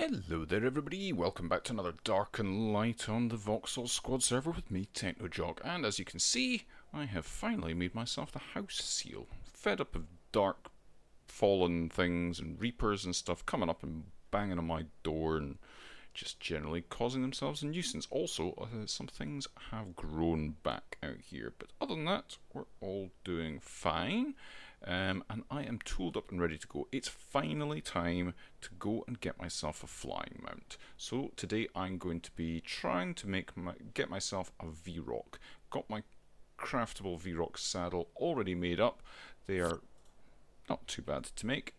Hello there everybody, welcome back to another Dark and Light on the Vauxhall Squad server with me, TechnoJock, and as you can see, I have finally made myself the house seal. Fed up of dark, fallen things and reapers and stuff coming up and banging on my door and just generally causing themselves a nuisance. Also, some things have grown back out here, but other than that, we're all doing fine. And I am tooled up and ready to go. It's finally time to go and get myself a flying mount. So today I'm going to be trying to get myself a V-Rock. Got my craftable V-Rock saddle already made up. They are not too bad to make.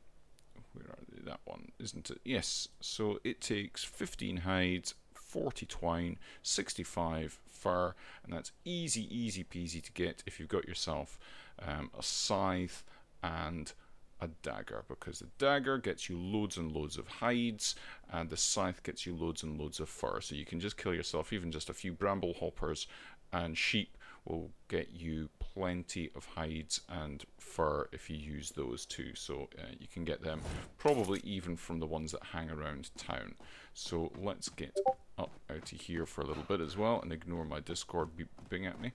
Where are they? That one, isn't it? Yes. So it takes 15 hides, 40 twine, 65 fur, and that's easy peasy to get if you've got yourself a scythe and a dagger, because the dagger gets you loads and loads of hides and the scythe gets you loads and loads of fur, so you can just kill yourself. Even just a few bramble hoppers and sheep will get you plenty of hides and fur if you use those too, so you can get them probably even from the ones that hang around town. So let's get up out of here for a little bit as well and ignore my Discord beeping at me.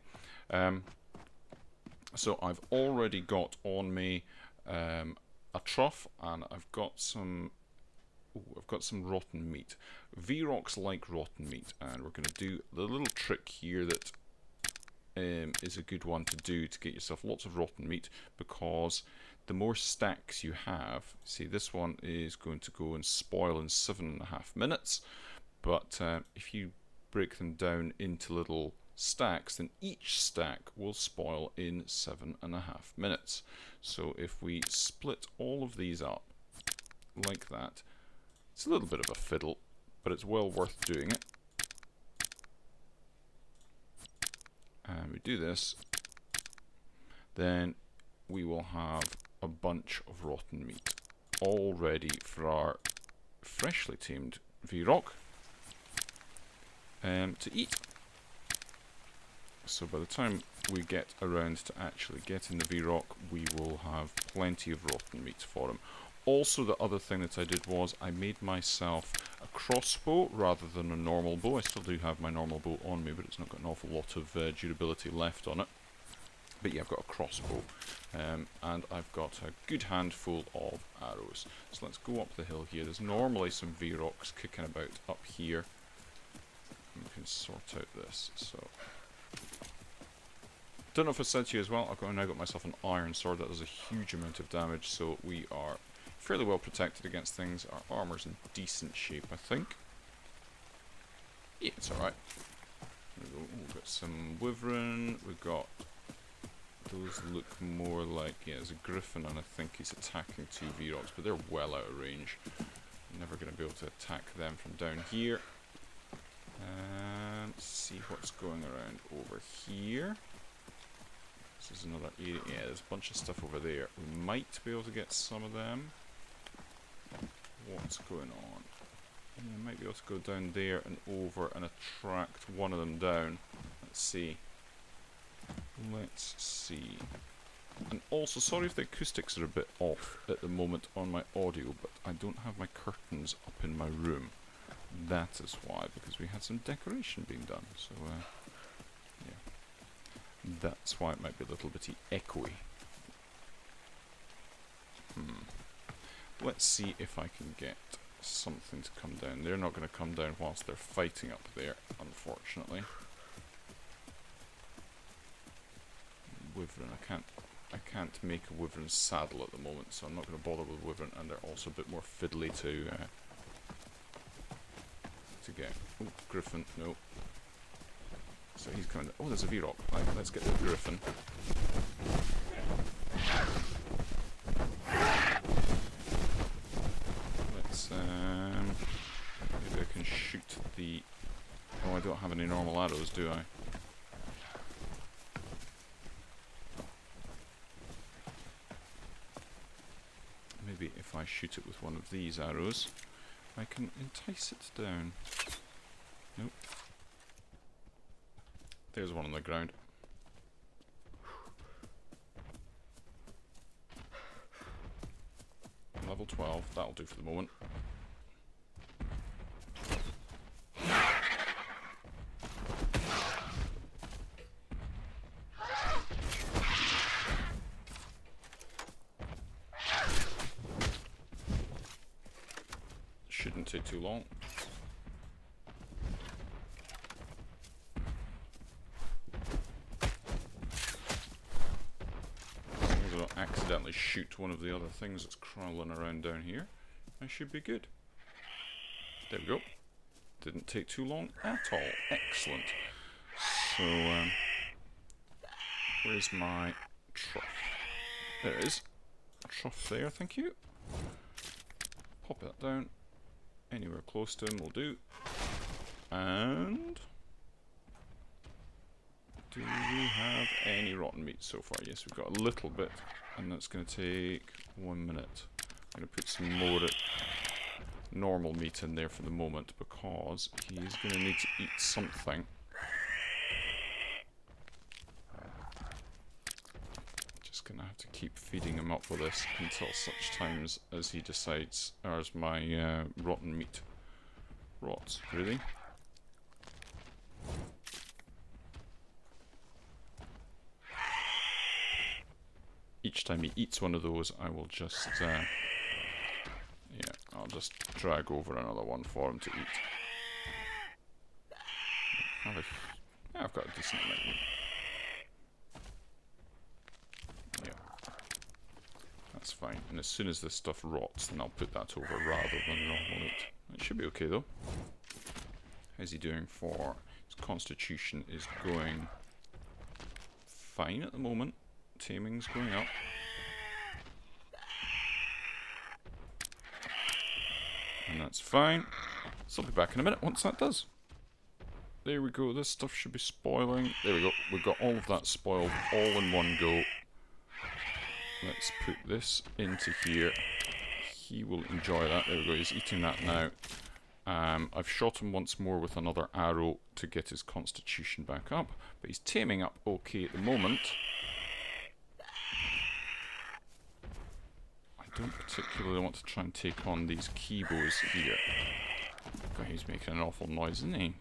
So I've already got on me a trough, and I've got some rotten meat. V-Rocks like rotten meat, and we're going to do the little trick here that is a good one to do to get yourself lots of rotten meat, because the more stacks you have, see, this one is going to go and spoil in 7.5 minutes, but if you break them down into little stacks, then each stack will spoil in 7.5 minutes. So if we split all of these up like that, it's a little bit of a fiddle, but it's well worth doing it. And we do this, then we will have a bunch of rotten meat all ready for our freshly tamed V-Rock to eat. So by the time we get around to actually getting the V-Rock, we will have plenty of rotten meat for him. Also, the other thing that I did was I made myself a crossbow rather than a normal bow. I still do have my normal bow on me, but it's not got an awful lot of durability left on it. But yeah, I've got a crossbow, and I've got a good handful of arrows. So let's go up the hill here. There's normally some V-Rocks kicking about up here. And we can sort out this. So, don't know if I said to you as well, I've now got myself an iron sword that does a huge amount of damage, so we are fairly well protected against things. Our armor's in decent shape, I think. Yeah, it's alright. We've got some wyvern, we've got, those look more like, yeah, there's a griffin, and I think he's attacking 2 V-Rocks, but they're well out of range. I'm never going to be able to attack them from down here. Let's see what's going around over here. This is another area. Yeah, there's a bunch of stuff over there. We might be able to get some of them. What's going on? Yeah, I might be able to go down there and over and attract one of them down. Let's see. Let's see. And also, sorry if the acoustics are a bit off at the moment on my audio, but I don't have my curtains up in my room. That is why, because we had some decoration being done. So, yeah. That's why it might be a little bit echoey. Let's see if I can get something to come down. They're not going to come down whilst they're fighting up there, unfortunately. Wyvern, I can't make a wyvern saddle at the moment, so I'm not going to bother with wyvern, and they're also a bit more fiddly to get. Oh, griffin, no. So he's coming down. Oh, there's a V-Rock. Right, let's get the griffin. Let's, maybe I can shoot the... Oh, I don't have any normal arrows, do I? Maybe if I shoot it with one of these arrows, I can entice it down. Nope. There's one on the ground. Level 12, that'll do for the moment. Shouldn't take too long. As long as I don't accidentally shoot one of the other things that's crawling around down here, I should be good. There we go. Didn't take too long at all. Excellent. So, where's my trough? There it is. Trough there, thank you. Pop that down. Anywhere close to him will do. And do we have any rotten meat so far? Yes, we've got a little bit, and that's going to take 1 minute. I'm going to put some more normal meat in there for the moment because he's going to need to eat something. Just going to have to keep feeding him up with this until such times as he decides, or as my rotten meat rots. Really? Each time he eats one of those, I will just yeah, I'll just drag over another one for him to eat. Yeah, I've got a decent amount of meat. Yeah, that's fine. And as soon as this stuff rots, then I'll put that over rather than normal meat. It should be okay though. How's he doing for his constitution? Is going fine at the moment. Taming's going up. And that's fine. So I'll be back in a minute once that does. There we go. This stuff should be spoiling. There we go. We've got all of that spoiled all in one go. Let's put this into here. He will enjoy that. There we go. He's eating that now. I've shot him once more with another arrow to get his constitution back up. But he's taming up okay at the moment. I don't particularly want to try and take on these Kibos here. God, he's making an awful noise, isn't he?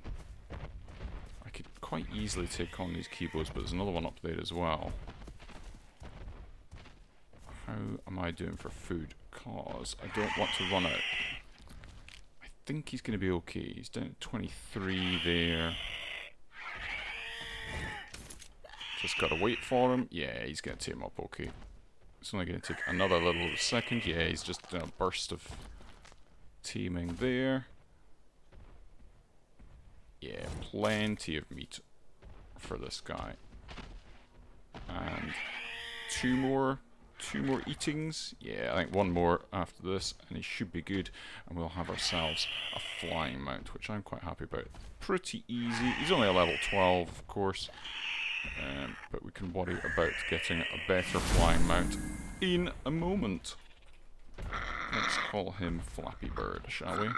I could quite easily take on these Kibos, but there's another one up there as well. How am I doing for food? Cause I don't want to run out. I think he's going to be okay. He's down at 23 there. Just gotta wait for him. Yeah, he's going to tame up okay. It's only going to take another little second. Yeah, he's just done a burst of taming there. Yeah, plenty of meat for this guy. And two more eatings. Yeah, I think one more after this, and he should be good. And we'll have ourselves a flying mount, which I'm quite happy about. Pretty easy. He's only a level 12, of course. But we can worry about getting a better flying mount in a moment. Let's call him Flappy Bird, shall we?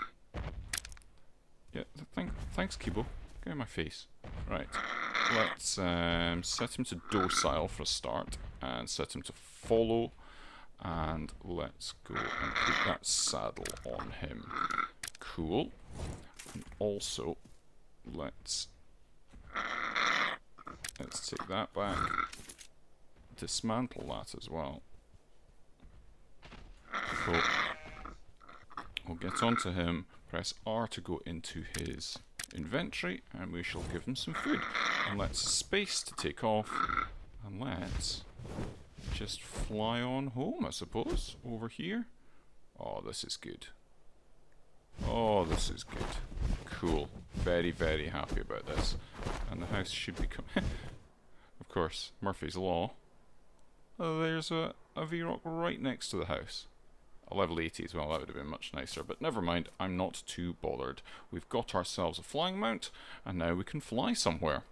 Yeah, thanks, Kibo. Get in my face. Right, let's set him to docile for a start, and set him to follow, and let's go and put that saddle on him. Cool. And also, let's take that back. Dismantle that as well. So we'll get onto him, press R to go into his inventory, and we shall give him some food. And let's space to take off, and let's just fly on home, I suppose, over here. Oh, this is good. Oh, this is good. Cool. Very, very happy about this. And the house should become... Of course, Murphy's Law. Oh, there's a V-Rock right next to the house. A level 80 as well, that would have been much nicer, but never mind, I'm not too bothered. We've got ourselves a flying mount, and now we can fly somewhere.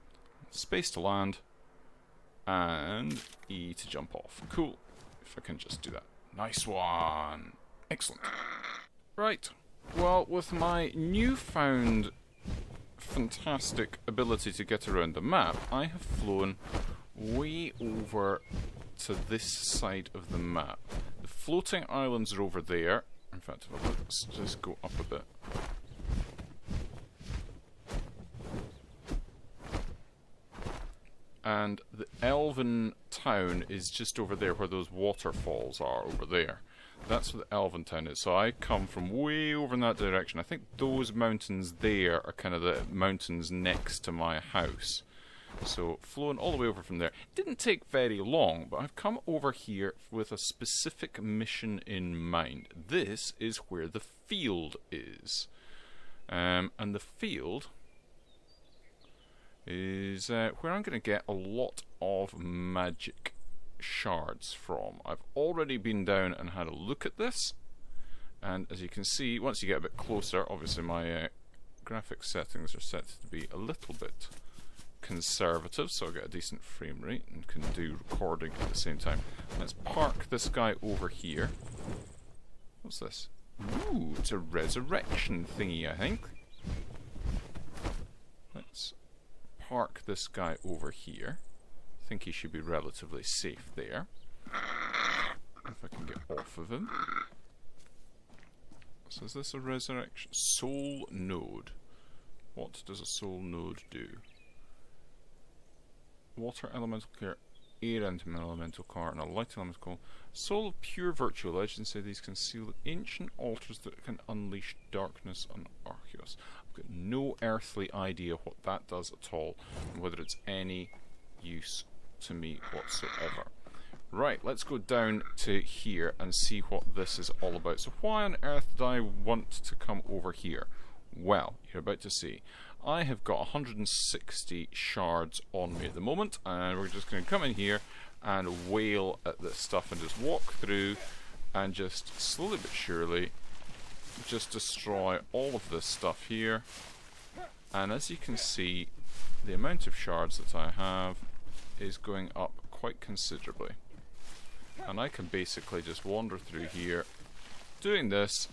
Space to land, and E to jump off. Cool. If I can just do that. Nice one. Excellent. Right. Well, with my newfound fantastic ability to get around the map, I have flown way over to this side of the map. The floating islands are over there. In fact, let's just go up a bit. And the elven town is just over there where those waterfalls are over there. That's where the Elven Town is. So I come from way over in that direction. I think those mountains there are kind of the mountains next to my house. So flowing all the way over from there. Didn't take very long, but I've come over here with a specific mission in mind. This is where the field is. And the field is where I'm going to get a lot of magic shards from. I've already been down and had a look at this, and as you can see, once you get a bit closer, obviously my graphics settings are set to be a little bit conservative, so I'll get a decent frame rate and can do recording at the same time. Let's park this guy over here. What's this? Ooh, it's a resurrection thingy, I think. Let's park this guy over here. I think he should be relatively safe there. If I can get off of him. So is this a resurrection? Soul node. What does a soul node do? Water elemental care, air elemental car, and a light elemental car. Soul of pure virtual legends say these conceal ancient altars that can unleash darkness on Arceus. I've got no earthly idea what that does at all, and whether it's any use to me whatsoever. Right, let's go down to here and see what this is all about. So why on earth did I want to come over here? Well, you're about to see. I have got 160 shards on me at the moment, and we're just going to come in here and wail at this stuff and just walk through and just slowly but surely just destroy all of this stuff here. And as you can see, the amount of shards that I have is going up quite considerably. And I can basically just wander through here doing this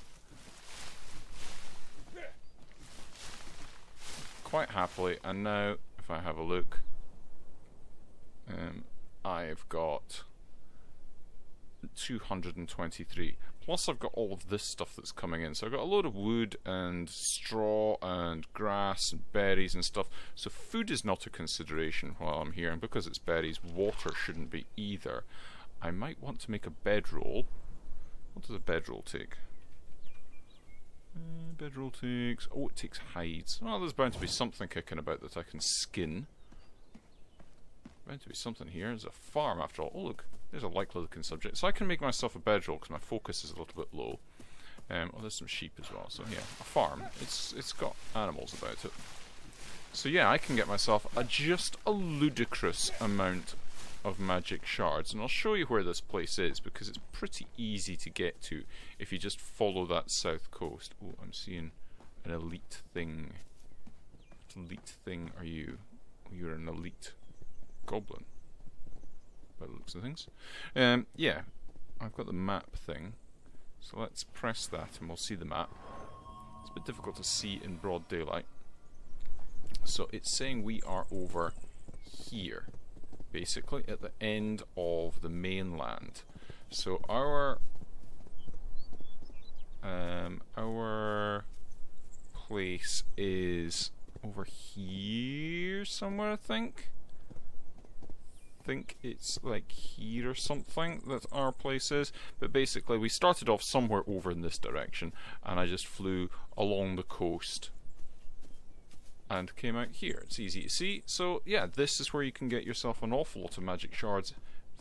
quite happily. And now if I have a look, I've got 223, plus I've got all of this stuff that's coming in. So I've got a load of wood and straw and grass and berries and stuff, so food is not a consideration while I'm here, and because it's berries, water shouldn't be either. I might want to make a bedroll. What does a bedroll take? Bedroll takes... oh, it takes hides. Well, there's bound to be something kicking about that I can skin. Bound to be something here. There's a farm after all. Oh look, there's a likely looking subject. So I can make myself a bedroll because my focus is a little bit low. Oh, there's some sheep as well. So yeah, a farm. It's got animals about it. So yeah, I can get myself just a ludicrous amount of magic shards, and I'll show you where this place is because it's pretty easy to get to if you just follow that south coast. Oh, I'm seeing an elite thing. What elite thing are you? Oh, you're an elite goblin by the looks of things. Yeah, I've got the map thing, so let's press that and we'll see the map. It's a bit difficult to see in broad daylight. So it's saying we are over here, basically at the end of the mainland. So our place is over here somewhere, I think it's like here or something that our place is, but basically we started off somewhere over in this direction and I just flew along the coast and came out here. It's easy to see. So yeah, this is where you can get yourself an awful lot of magic shards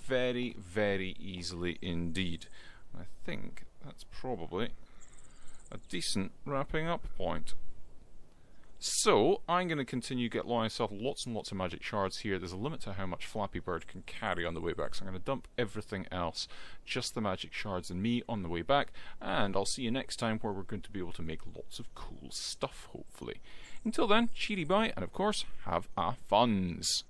very, very easily indeed. I think that's probably a decent wrapping up point. So I'm going to continue to get myself lots and lots of magic shards here. There's a limit to how much Flappy Bird can carry on the way back, so I'm going to dump everything else, just the magic shards and me on the way back, and I'll see you next time where we're going to be able to make lots of cool stuff, hopefully. Until then, cheery bye, and of course, have a funs.